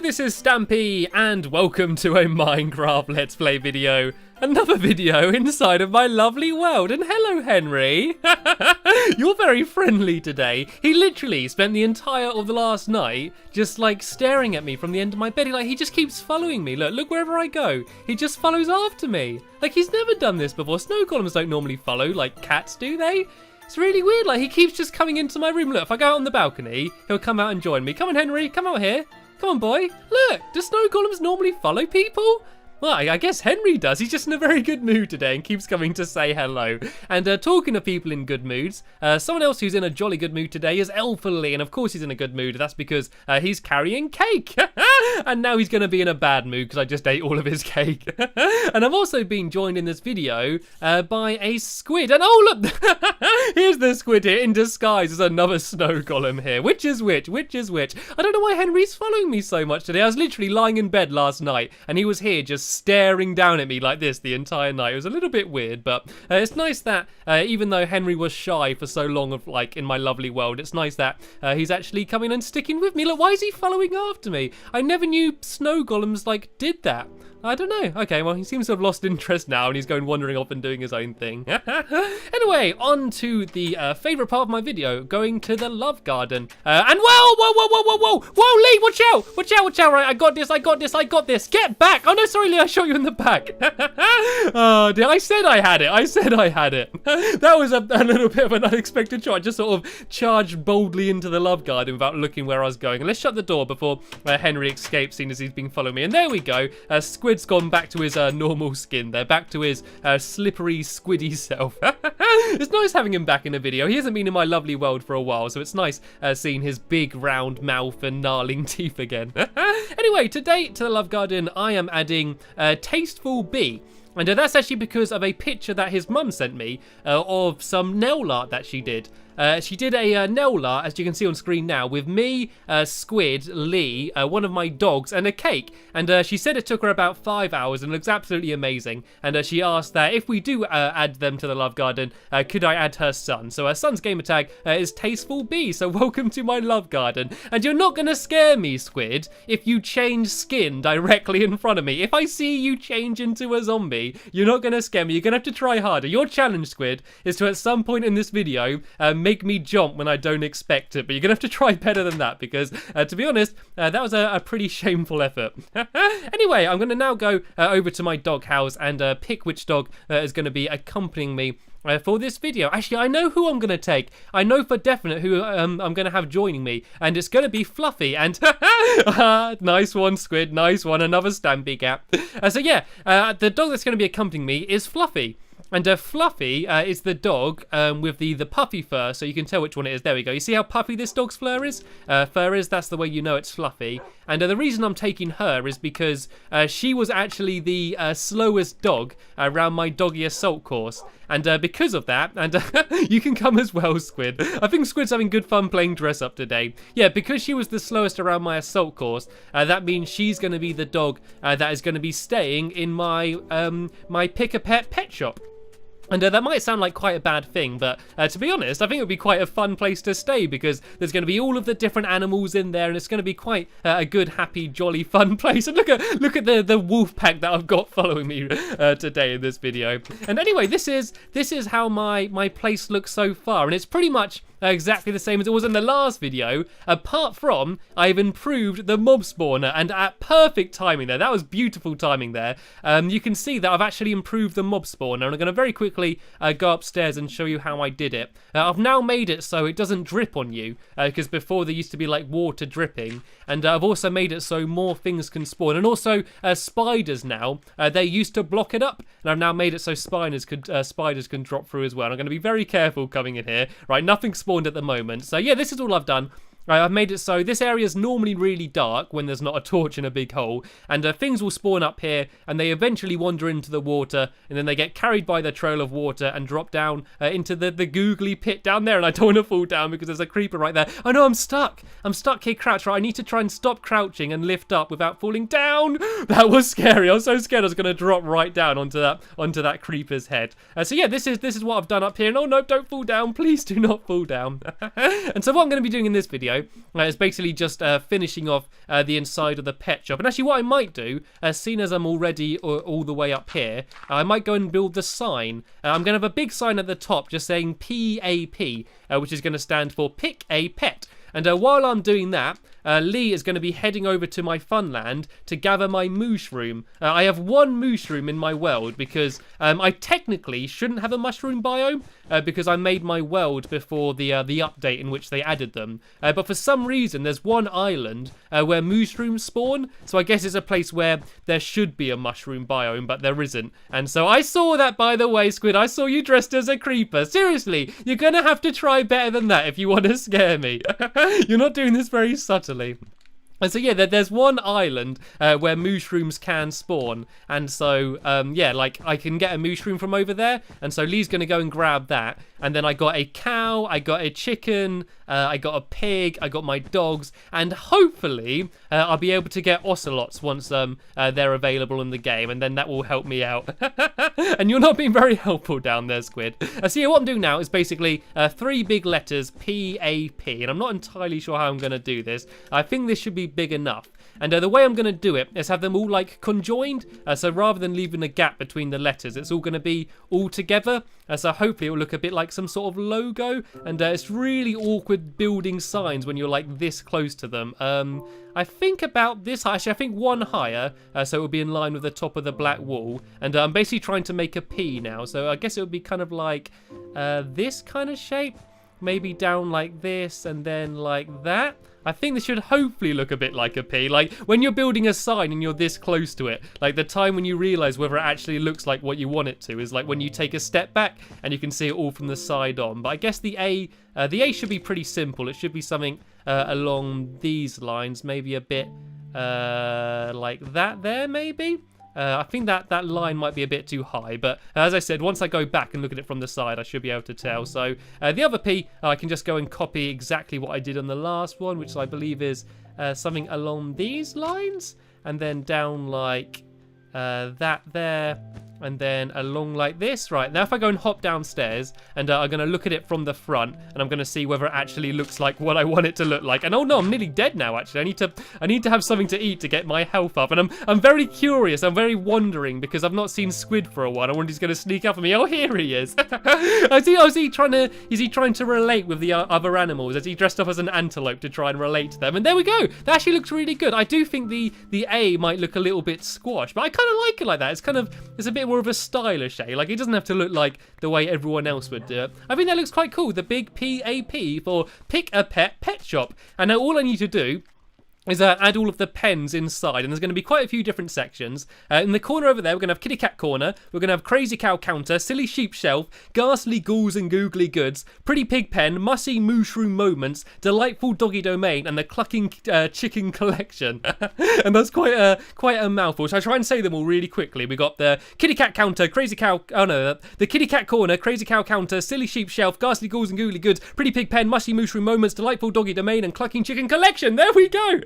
this is Stampy, and welcome to a Minecraft Let's Play video. Another video inside of my lovely world, and hello Henry! You're very friendly today. He literally spent the entire of the last night just like staring at me from the end of my bed. He just keeps following me. Look wherever I go, he just follows after me. Like, he's never done this before. Snow golems don't normally follow like cats, do they? It's really weird, like he keeps just coming into my room. Look, if I go out on the balcony, he'll come out and join me. Come on Henry, come out here. Come on boy. Look, do snow golems normally follow people? Well, I guess Henry does. He's just in a very good mood today and keeps coming to say hello. And talking of people in good moods, someone else who's in a jolly good mood today is Elfily. And of course he's in a good mood. That's because he's carrying cake. And now he's going to be in a bad mood because I just ate all of his cake. And I've also been joined in this video by a squid. And oh, look, here's the squid here in disguise as another snow golem here. Which is which? Which is which? I don't know why Henry's following me so much today. I was literally lying in bed last night and he was here just staring down at me like this the entire night. It was a little bit weird, but it's nice that even though Henry was shy for so long of like in my lovely world, it's nice that he's actually coming and sticking with me. Look, why is he following after me? I never knew snow golems like did that. I don't know. Okay, well, he seems to have lost interest now and he's going wandering off and doing his own thing. Anyway, on to the favourite part of my video, going to the love garden. And whoa, Lee, watch out, right, I got this, get back. Oh no, sorry Lee, I shot you in the back. Oh dear, I said I had it. That was a little bit of an unexpected shot. I just sort of charged boldly into the love garden without looking where I was going. And let's shut the door before Henry escapes, seeing as he's been following me. And there we go, Squid's gone back to his normal skin there, back to his slippery, squiddy self. It's nice having him back in a video. He hasn't been in my lovely world for a while, so it's nice seeing his big round mouth and gnarling teeth again. Anyway, today to the love garden, I am adding Tasteful Bee. And that's actually because of a picture that his mum sent me of some nail art that she did. She did a nail art, as you can see on screen now, with me, Squid, Lee, one of my dogs, and a cake. And she said it took her about 5 hours and looks absolutely amazing. And she asked that if we do add them to the love garden, could I add her son? So her son's gamer tag is Tasteful Bee. So welcome to my love garden. And you're not going to scare me, Squid, if you change skin directly in front of me. If I see you change into a zombie, you're not going to scare me. You're going to have to try harder. Your challenge, Squid, is to at some point in this video make me jump when I don't expect it, but you're gonna have to try better than that because to be honest, that was a pretty shameful effort. Anyway, I'm gonna now go over to my dog house and pick which dog is gonna be accompanying me for this video. Actually, I know who I'm going to take. I know for definite who I'm going to have joining me, and it's going to be Fluffy. And nice one, Squid, nice one, another Stampy gap. So yeah, the dog that's going to be accompanying me is Fluffy. And Fluffy is the dog with the puffy fur, so you can tell which one it is. There we go. You see how puffy this dog's fur is? That's the way you know it's Fluffy. And the reason I'm taking her is because she was actually the slowest dog around my doggy assault course. And because of that, and you can come as well, Squid. I think Squid's having good fun playing dress up today. Yeah, because she was the slowest around my assault course, that means she's going to be the dog that is going to be staying in my my Pick-a-Pet pet shop. And that might sound like quite a bad thing, but to be honest, I think it would be quite a fun place to stay because there's going to be all of the different animals in there, and it's going to be quite a good, happy, jolly, fun place. And look at the wolf pack that I've got following me today in this video. And anyway, this is how my place looks so far, and it's pretty much exactly the same as it was in the last video, apart from I've improved the mob spawner, and at perfect timing there. That was beautiful timing there. You can see that I've actually improved the mob spawner, and I'm going to very quickly go upstairs and show you how I did it. I've now made it so it doesn't drip on you, because before there used to be like water dripping, and I've also made it so more things can spawn, and also spiders now, they used to block it up, and I've now made it so spiders can drop through as well. And I'm going to be very careful coming in here. Right, nothing spawned at the moment. So yeah, this is all I've done. Right, I've made it so this area is normally really dark when there's not a torch in a big hole, and things will spawn up here, and they eventually wander into the water, and then they get carried by the trail of water and drop down into the googly pit down there. And I don't want to fall down because there's a creeper right there. Oh no, I'm stuck here crouched. Right, I need to try and stop crouching and lift up without falling down. That was scary. I was so scared I was going to drop right down onto that creeper's head. So yeah, this is what I've done up here. And oh no, don't fall down, please do not fall down. And so what I'm going to be doing in this video video is basically just finishing off the inside of the pet shop. And actually what I might do, seeing as I'm already all the way up here, I might go and build the sign. I'm going to have a big sign at the top just saying PAP, which is going to stand for Pick a Pet. And while I'm doing that, Lee is going to be heading over to my Funland to gather my mushroom. I have one mushroom in my world because I technically shouldn't have a mushroom biome because I made my world before the update in which they added them. But for some reason, there's one island where mushrooms spawn. So I guess it's a place where there should be a mushroom biome, but there isn't. And so I saw that, by the way, Squid. I saw you dressed as a creeper. Seriously, you're going to have to try better than that if you want to scare me. You're not doing this very subtly. And so, yeah, there's one island where mushrooms can spawn. And so, yeah, like, I can get a mushroom from over there. And so Lee's going to go and grab that. And then I got a cow, I got a chicken, I got a pig, I got my dogs. And hopefully, I'll be able to get ocelots once they're available in the game. And then that will help me out. And you're not being very helpful down there, Squid. So, yeah, what I'm doing now is basically 3 big letters, P-A-P. And I'm not entirely sure how I'm going to do this. I think this should be big enough. And the way I'm going to do it is have them all like conjoined. So rather than leaving a gap between the letters, it's all going to be all together. So hopefully it will look a bit like some sort of logo. And it's really awkward building signs when you're like this close to them. I think about this, actually I think one higher, so it will be in line with the top of the black wall. And I'm basically trying to make a P now. So I guess it would be kind of like this kind of shape. Maybe down like this and then like that. I think this should hopefully look a bit like a P. Like, when you're building a sign and you're this close to it, like, the time when you realise whether it actually looks like what you want it to is, like, when you take a step back and you can see it all from the side on. But I guess the A should be pretty simple. It should be something along these lines, maybe a bit like that there, maybe? I think that line might be a bit too high, but as I said, once I go back and look at it from the side, I should be able to tell. So the other P, I can just go and copy exactly what I did on the last one, which I believe is something along these lines, and then down like that there, and then along like this. Right, now if I go and hop downstairs, and I'm going to look at it from the front, and I'm going to see whether it actually looks like what I want it to look like. And oh no, I'm nearly dead now, actually. I need to have something to eat to get my health up. And I'm very curious, I'm very wondering, because I've not seen Squid for a while. I wonder if he's going to sneak up on me. Oh, here he is. Is he trying to relate with the other animals? Is he dressed up as an antelope to try and relate to them? And there we go. That actually looks really good. I do think the A might look a little bit squashed, but I kind of like it like that. It's a bit more of a stylish A. Like, it doesn't have to look like the way everyone else would do it. I think that looks quite cool. The big PAP for Pick a Pet Shop. And now all I need to do is add all of the pens inside, and there's going to be quite a few different sections. In the corner over there, we're going to have Kitty Cat Corner, we're going to have Crazy Cow Counter, Silly Sheep Shelf, Ghastly Ghouls and Googly Goods, Pretty Pig Pen, Mussy Mushroom Moments, Delightful Doggy Domain, and the Clucking Chicken Collection. And that's quite a mouthful, so I try and say them all really quickly. We got the Kitty Cat Counter, the Kitty Cat Corner, Crazy Cow Counter, Silly Sheep Shelf, Ghastly Ghouls and Googly Goods, Pretty Pig Pen, Mussy Mushroom Moments, Delightful Doggy Domain, and Clucking Chicken Collection. There we go!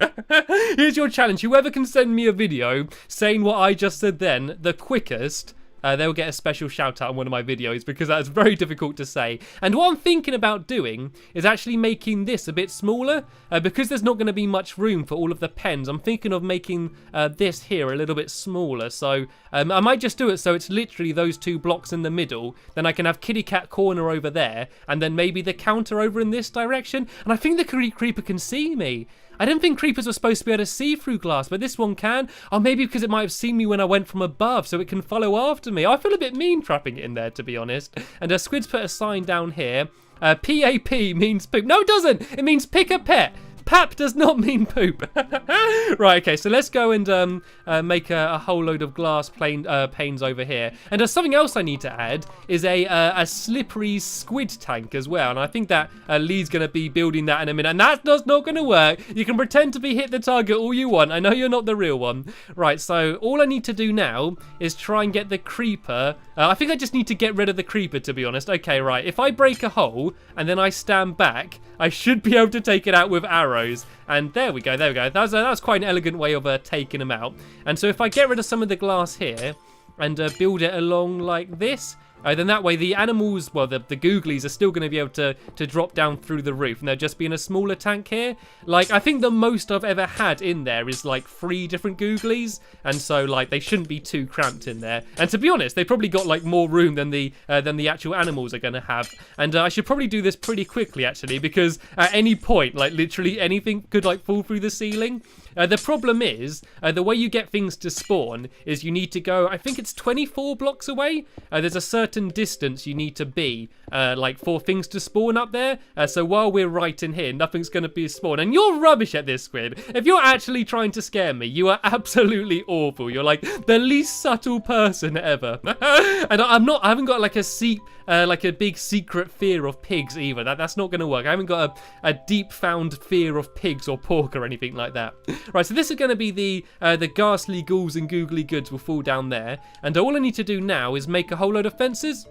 Here's your challenge. Whoever can send me a video saying what I just said then, the quickest, they'll get a special shout out on one of my videos, because that is very difficult to say. And what I'm thinking about doing is actually making this a bit smaller, because there's not going to be much room for all of the pens. I'm thinking of making this here a little bit smaller. So I might just do it so it's literally those 2 blocks in the middle. Then I can have Kitty Cat Corner over there, and then maybe the counter over in this direction. And I think the creeper can see me. I didn't think creepers were supposed to be able to see through glass, but this one can. Or maybe because it might have seen me when I went from above, so it can follow after me. I feel a bit mean trapping it in there, to be honest. And Squid's put a sign down here. PAP means poop. No, it doesn't. It means pick a pet. Pap does not mean poop. Right, okay, so let's go and make a whole load of glass panes over here. And something else I need to add is a slippery squid tank as well. And I think that Lee's going to be building that in a minute. And that's not going to work. You can pretend to be hit the target all you want. I know you're not the real one. Right, so all I need to do now is try and get the creeper. I think I just need to get rid of the creeper, to be honest. Okay, right, if I break a hole and then I stand back, I should be able to take it out with arrows. And there we go, there we go. That was quite an elegant way of taking them out. And so if I get rid of some of the glass here and build it along like this, then that way the animals, well, the googlies are still going to be able to drop down through the roof, and they'll just be in a smaller tank here. Like, I think the most I've ever had in there is like 3 different googlies, and so like they shouldn't be too cramped in there. And to be honest, they probably got like more room than the actual animals are going to have. And I should probably do this pretty quickly actually, because at any point, like literally anything could like fall through the ceiling. The problem is, the way you get things to spawn is you need to go, I think it's 24 blocks away. There's a certain distance you need to be, like for things to spawn up there. So while we're right in here, nothing's going to be spawned. And you're rubbish at this, Squid. If you're actually trying to scare me, you are absolutely awful. You're like the least subtle person ever. And I haven't got like a big secret fear of pigs either. That's not going to work. I haven't got a deep found fear of pigs or pork or anything like that. Right, so this is going to be the ghastly ghouls and googly goods will fall down there, and all I need to do now is make a whole load of fences.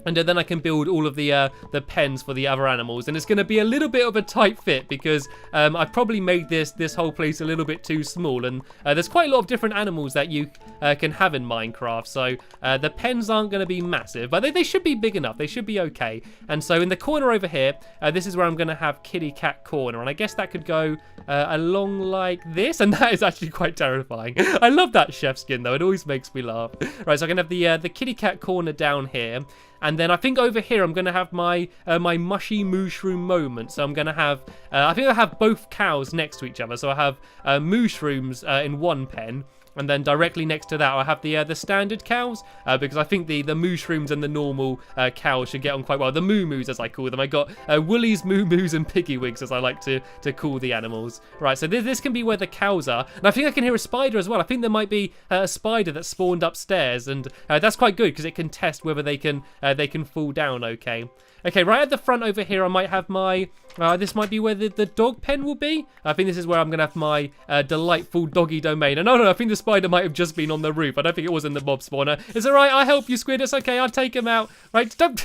And then I can build all of the pens for the other animals, and it's going to be a little bit of a tight fit because I probably made this whole place a little bit too small, and there's quite a lot of different animals that you can have in Minecraft, so the pens aren't going to be massive, but they should be big enough. They should be okay. And so in the corner over here, this is where I'm going to have Kitty Cat Corner, and I guess that could go along like this, and that is actually quite terrifying. I love that chef skin though. It always makes me laugh. Right, so I can have the Kitty Cat Corner down here. And then I think over here I'm going to have my mushy mushroom moment. So I'm going to have, I think I have both cows next to each other. So I have mushrooms in one pen. And then directly next to that, I have the standard cows, because I think the mushrooms and the normal cows should get on quite well. The moo-moos, as I call them. I got woolies, moo-moos, and piggy wigs, as I like to call the animals. Right, so this can be where the cows are. And I think I can hear a spider as well. I think there might be a spider that spawned upstairs, and that's quite good because it can test whether they can fall down okay. Okay, right at the front over here, I might have my... this might be where the dog pen will be. I think this is where I'm going to have my delightful doggy domain. And no, I think the spider might have just been on the roof. I don't think it was in the mob spawner. It's all right. I'll help you, Squid. It's okay. I'll take him out. Right, don't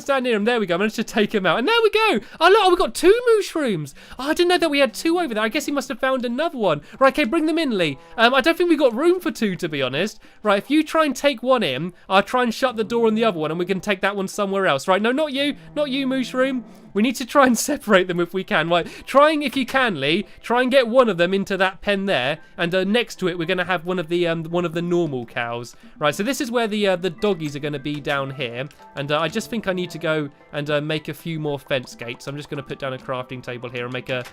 stand near him. There we go. I'm going to take him out. And there we go. Oh, look, we got 2 mushrooms. Oh, I didn't know that we had 2 over there. I guess he must have found another one. Right, okay, bring them in, Lee. I don't think we got room for 2, to be honest. Right, if you try and take one in, I'll try and shut the door on the other one, and we can take that one somewhere else. Right, no, not you, mushroom. We need to try and separate them if we can. Right, trying if you can, Lee. Try and get one of them into that pen there, and next to it we're going to have one of the normal cows. Right, so this is where the doggies are going to be down here, and I just think I need to go and make a few more fence gates. I'm just going to put down a crafting table here and make a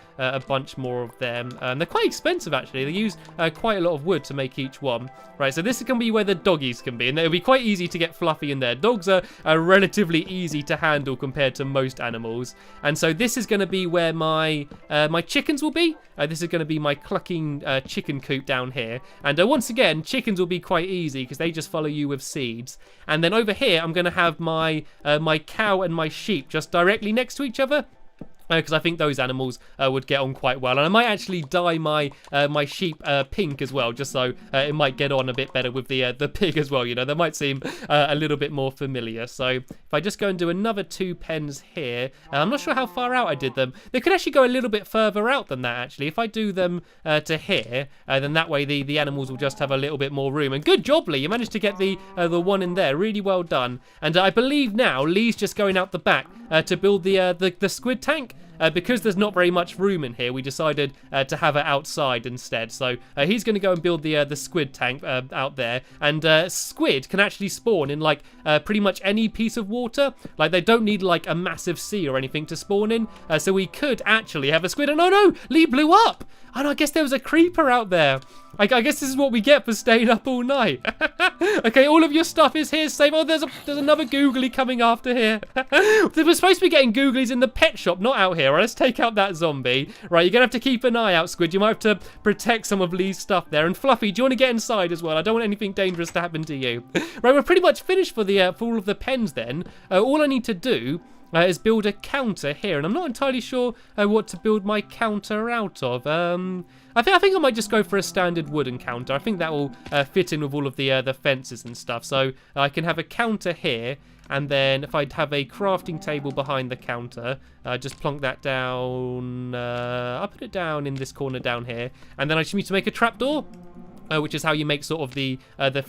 bunch more of them. They're quite expensive actually. They use quite a lot of wood to make each one. Right, so this is going to be where the doggies can be, and it'll be quite easy to get Fluffy in there. Dogs are relatively easy to handle compared to most animals. And so this is going to be where my chickens will be. This is going to be my clucking chicken coop down here. And once again, chickens will be quite easy because they just follow you with seeds. And then over here, I'm going to have my cow and my sheep just directly next to each other. Because I think those animals would get on quite well. And I might actually dye my sheep pink as well, just so it might get on a bit better with the pig as well. You know, they might seem a little bit more familiar. So if I just go and do another 2 pens here, I'm not sure how far out I did them. They could actually go a little bit further out than that, actually. If I do them to here, then that way the animals will just have a little bit more room. And good job, Lee. You managed to get the one in there. Really well done. And I believe now Lee's just going out the back to build the squid tank. Because there's not very much room in here, we decided to have it outside instead. So he's going to go and build the squid tank out there. And squid can actually spawn in like pretty much any piece of water. Like they don't need like a massive sea or anything to spawn in. So we could actually have a squid. And oh no, Lee blew up. And I guess there was a creeper out there. I guess this is what we get for staying up all night. Okay, all of your stuff is here safe. Oh, there's another googly coming after here. We're supposed to be getting googlies in the pet shop, not out here. Right, let's take out that zombie. Right, you're going to have to keep an eye out, Squid. You might have to protect some of Lee's stuff there. And Fluffy, do you want to get inside as well? I don't want anything dangerous to happen to you. Right, we're pretty much finished for all of the pens then. All I need to do is build a counter here, and I'm not entirely sure what to build my counter out of. I think I might just go for a standard wooden counter. I think that will fit in with all of the fences and stuff. So I can have a counter here, and then if I'd have a crafting table behind the counter, just plonk that down. I'll put it down in this corner down here, and then I just need to make a trapdoor. which is how you make sort of the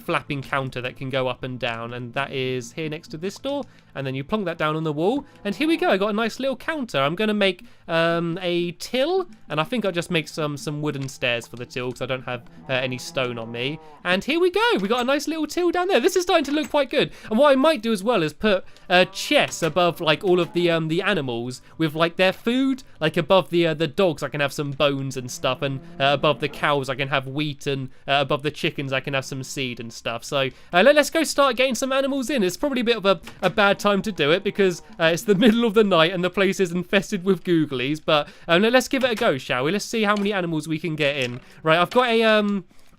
flapping counter that can go up and down, and that is here next to this door, and then you plonk that down on the wall, and here we go. I got a nice little counter. I'm going to make a till, and I think I'll just make some wooden stairs for the till because I don't have any stone on me. And here we go. We got a nice little till down there. This is starting to look quite good. And what I might do as well is put chests above like all of the animals with like their food, like above the dogs I can have some bones and stuff, and above the cows I can have wheat, and above the chickens I can have some seed and stuff. So let's go start getting some animals in. It's probably a bit of a bad time to do it because it's the middle of the night and the place is infested with googlies, but let's give it a go, shall we? Let's see how many animals we can get in. Right, I've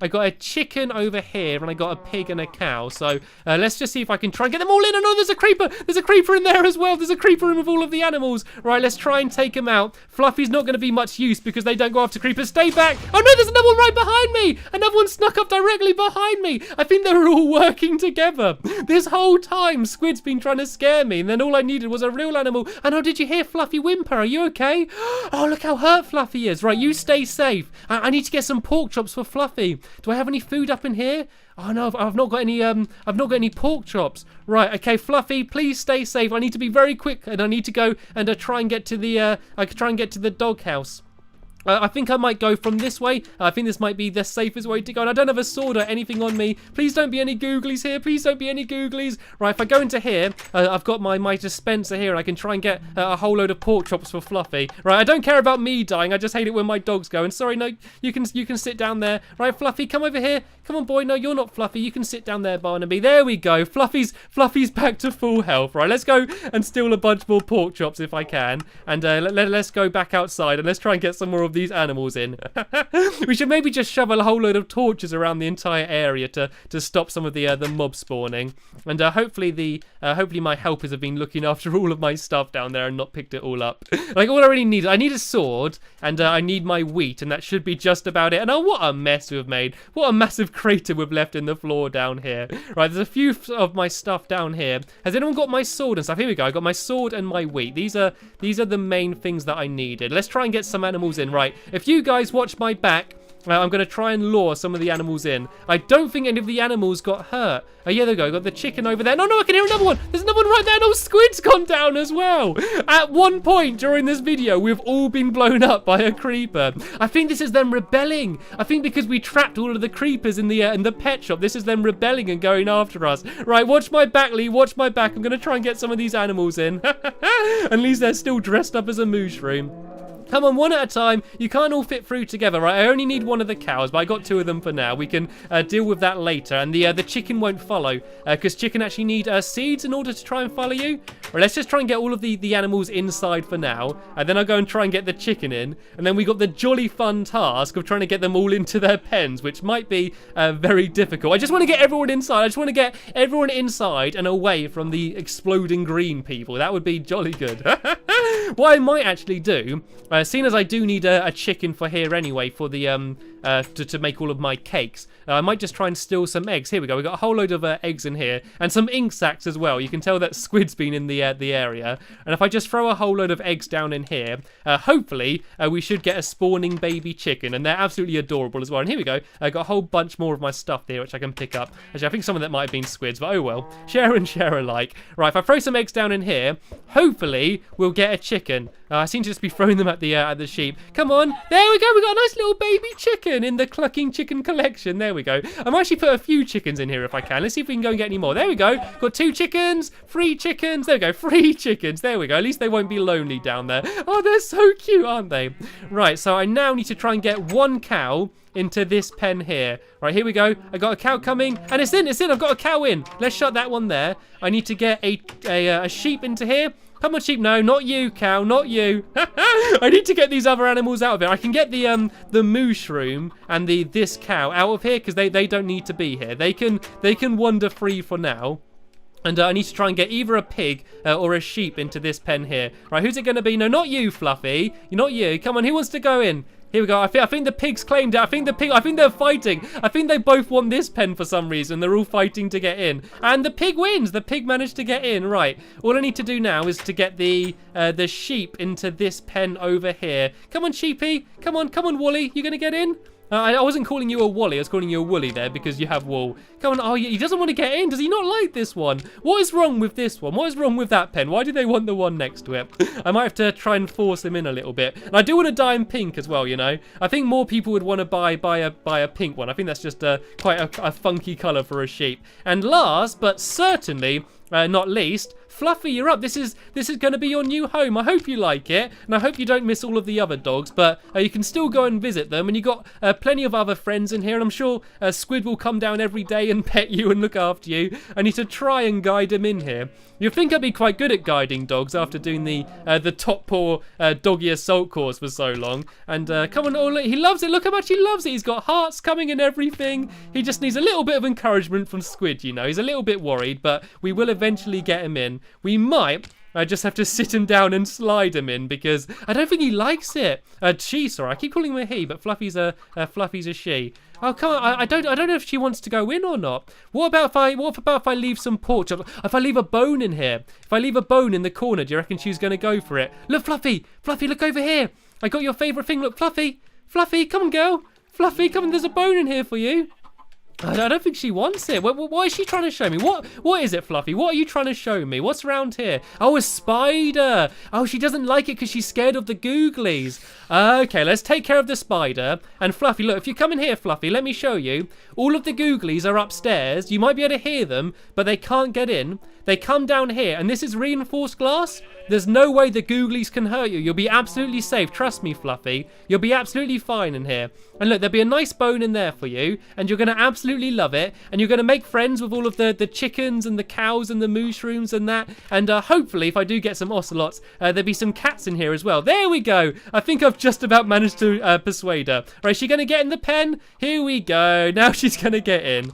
got a chicken over here, and I got a pig and a cow. So let's just see if I can try and get them all in. Oh no, there's a creeper. There's a creeper in there as well. There's a creeper in with all of the animals. Right, let's try and take them out. Fluffy's not going to be much use because they don't go after creepers. Stay back. Oh no, there's another one right behind me. Another one snuck up directly behind me. I think they were all working together. This whole time, Squid's been trying to scare me, and then all I needed was a real animal. And oh, did you hear Fluffy whimper? Are you okay? Oh, look how hurt Fluffy is. Right, you stay safe. I need to get some pork chops for Fluffy. Do I have any food up in here? Oh no, I've not got any pork chops. Right, okay, Fluffy, please stay safe. I need to be very quick, and I need to go and try and get to the doghouse. I think I might go from this way. I think this might be the safest way to go. And I don't have a sword or anything on me. Please don't be any googlies here. Please don't be any googlies. Right, if I go into here, I've got my dispenser here, and I can try and get a whole load of pork chops for Fluffy. Right, I don't care about me dying. I just hate it when my dogs go. And sorry, no, you can sit down there. Right, Fluffy, come over here. Come on, boy. No, you're not Fluffy. You can sit down there, Barnaby. There we go. Fluffy's back to full health. Right, let's go and steal a bunch more pork chops if I can. And let's go back outside, and let's try and get some more of these animals in. We should maybe just shove a whole load of torches around the entire area to stop some of the mob spawning. And hopefully my helpers have been looking after all of my stuff down there and not picked it all up. Like, all I really need, I need a sword, and I need my wheat, and that should be just about it. And oh, what a mess we've made. What a massive crater we've left in the floor down here. Right, there's a few of my stuff down here. Has anyone got my sword and stuff? Here we go. I got my sword and my wheat. These are the main things that I needed. Let's try and get some animals in. Right, if you guys watch my back, I'm going to try and lure some of the animals in. I don't think any of the animals got hurt. Oh, yeah, there we go. Got the chicken over there. No, I can hear another one. There's another one right there. No, Squid's gone down as well. At one point during this video, we've all been blown up by a creeper. I think this is them rebelling. I think because we trapped all of the creepers in the pet shop, this is them rebelling and going after us. Right, watch my back, Lee. Watch my back. I'm going to try and get some of these animals in. At least they're still dressed up as a mushroom. Come on, one at a time. You can't all fit through together, right? I only need one of the cows, but I got two of them for now. We can deal with that later. And the chicken won't follow, because chicken actually need seeds in order to try and follow you. Right, let's just try and get all of the animals inside for now. And then I'll go and try and get the chicken in. And then we got the jolly fun task of trying to get them all into their pens, which might be very difficult. I just want to get everyone inside. I just want to get everyone inside and away from the exploding green people. That would be jolly good. What I might actually do, seeing as I do need a chicken for here anyway for the to make all of my cakes, I might just try and steal some eggs. Here we go. We got a whole load of eggs in here and some ink sacs as well. You can tell that Squid's been in the area. And if I just throw a whole load of eggs down in here, hopefully we should get a spawning baby chicken, and they're absolutely adorable as well. And here we go. I got a whole bunch more of my stuff here which I can pick up. Actually, I think some of that might have been Squid's, but oh well. Share and share alike. Right, if I throw some eggs down in here, hopefully we'll get a chicken. I seem to just be throwing them at the sheep. Come on. There we go. We got a nice little baby chicken in the Clucking Chicken collection. There we go. I might actually put a few chickens in here if I can. Let's see if we can go and get any more. There we go. Got 2 chickens, 3 chickens. There we go. 3 chickens. There we go. At least they won't be lonely down there. Oh, they're so cute, aren't they? Right, so I now need to try and get 1 cow into this pen here. Right, here we go. I got a cow coming, and it's in. I've got a cow in. Let's shut that one there. I need to get a sheep into here. Come on, sheep. No, not you, cow. Not you. I need to get these other animals out of here. I can get the mushroom and this cow out of here because they don't need to be here. They can wander free for now. And I need to try and get either a pig or a sheep into this pen here. Right, who's it going to be? No, not you, Fluffy. Not you. Come on, who wants to go in? Here we go. I think the pigs claimed it. I think they're fighting. I think they both want this pen for some reason. They're all fighting to get in. And the pig wins. The pig managed to get in. Right. All I need to do now is to get the sheep into this pen over here. Come on, sheepy. Come on, Wooly. You going to get in? I wasn't calling you a Wally, I was calling you a Woolly there because you have wool. Come on, oh, he doesn't want to get in. Does he not like this one? What is wrong with this one? What is wrong with that pen? Why do they want the one next to it? I might have to try and force him in a little bit. And I do want to dye him pink as well, you know. I think more people would want to buy a pink one. I think that's just quite a funky colour for a sheep. And last, but certainly not least, Fluffy, you're up. This is going to be your new home. I hope you like it, and I hope you don't miss all of the other dogs, but you can still go and visit them, and you've got plenty of other friends in here, and I'm sure Squid will come down every day and pet you and look after you. I need to try and guide him in here. You'd think I'd be quite good at guiding dogs after doing the top paw doggy assault course for so long. And come on, oh, look, he loves it. Look how much he loves it. He's got hearts coming and everything. He just needs a little bit of encouragement from Squid, you know. He's a little bit worried, but we will eventually get him in. We might just have to sit him down and slide him in because I don't think he likes it. She, sorry, I keep calling him a he, but Fluffy's a she. Oh, come on, I don't know if she wants to go in or not. What about if I leave some porch? If I leave a bone in here? If I leave a bone in the corner, do you reckon she's going to go for it? Look, Fluffy, look over here. I got your favourite thing. Look, Fluffy, come on, girl. Fluffy, come on, there's a bone in here for you. I don't think she wants it. What is she trying to show me? What is it, Fluffy? What are you trying to show me? What's around here? Oh, a spider. Oh, she doesn't like it because she's scared of the googlies. Okay, let's take care of the spider. And Fluffy, look, if you come in here, Fluffy, let me show you. All of the googlies are upstairs. You might be able to hear them, but they can't get in. They come down here, and this is reinforced glass. There's no way the googlies can hurt you. You'll be absolutely safe. Trust me, Fluffy. You'll be absolutely fine in here. And look, there'll be a nice bone in there for you, and you're going to absolutely love it. And you're going to make friends with all of the chickens and the cows and the mushrooms and that. And hopefully, if I do get some ocelots, there'll be some cats in here as well. There we go. I think I've just about managed to persuade her. Right, is she going to get in the pen? Here we go. Now she's going to get in.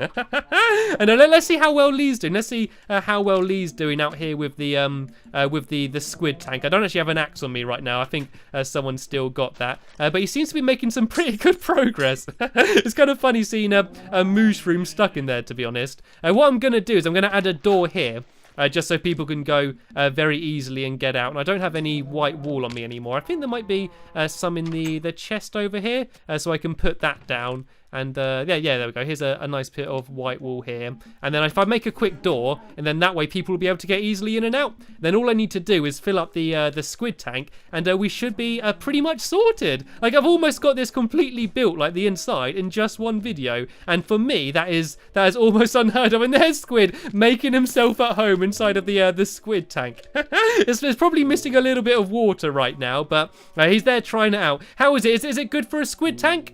And let's see how well Lee's doing. Let's see how well Lee's doing out here with the squid tank. I don't actually have an axe on me right now. I think someone's still got that. But he seems to be making some pretty good progress. It's kind of funny seeing a mushroom stuck in there, to be honest. What I'm going to do is I'm going to add a door here. Just so people can go very easily and get out. And I don't have any white wool on me anymore. I think there might be some in the chest over here. So I can put that down. And yeah, there we go. Here's a nice bit of white wool here. And then if I make a quick door, and then that way people will be able to get easily in and out. Then all I need to do is fill up the squid tank, and we should be pretty much sorted. Like, I've almost got this completely built, like the inside, in just one video. And for me, that is almost unheard of. And there's Squid making himself at home inside of the squid tank. It's probably missing a little bit of water right now, but he's there trying it out. How is it? Is it good for a squid tank?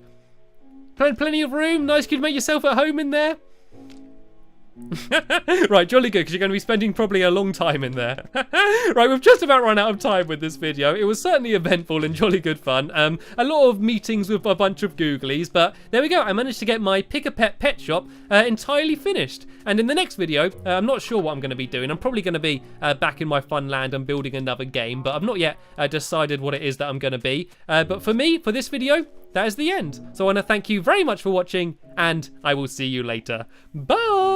Plenty of room. Nice, you can make yourself at home in there. Right, jolly good, because you're going to be spending probably a long time in there. Right, we've just about run out of time with this video. It was certainly eventful and jolly good fun. A lot of meetings with a bunch of googlies, but there we go. I managed to get my Pick-a-Pet pet shop entirely finished. And in the next video, I'm not sure what I'm going to be doing. I'm probably going to be back in my fun land and building another game, but I've not yet decided what it is that I'm going to be. But for me, for this video, that is the end. So I want to thank you very much for watching, and I will see you later. Bye!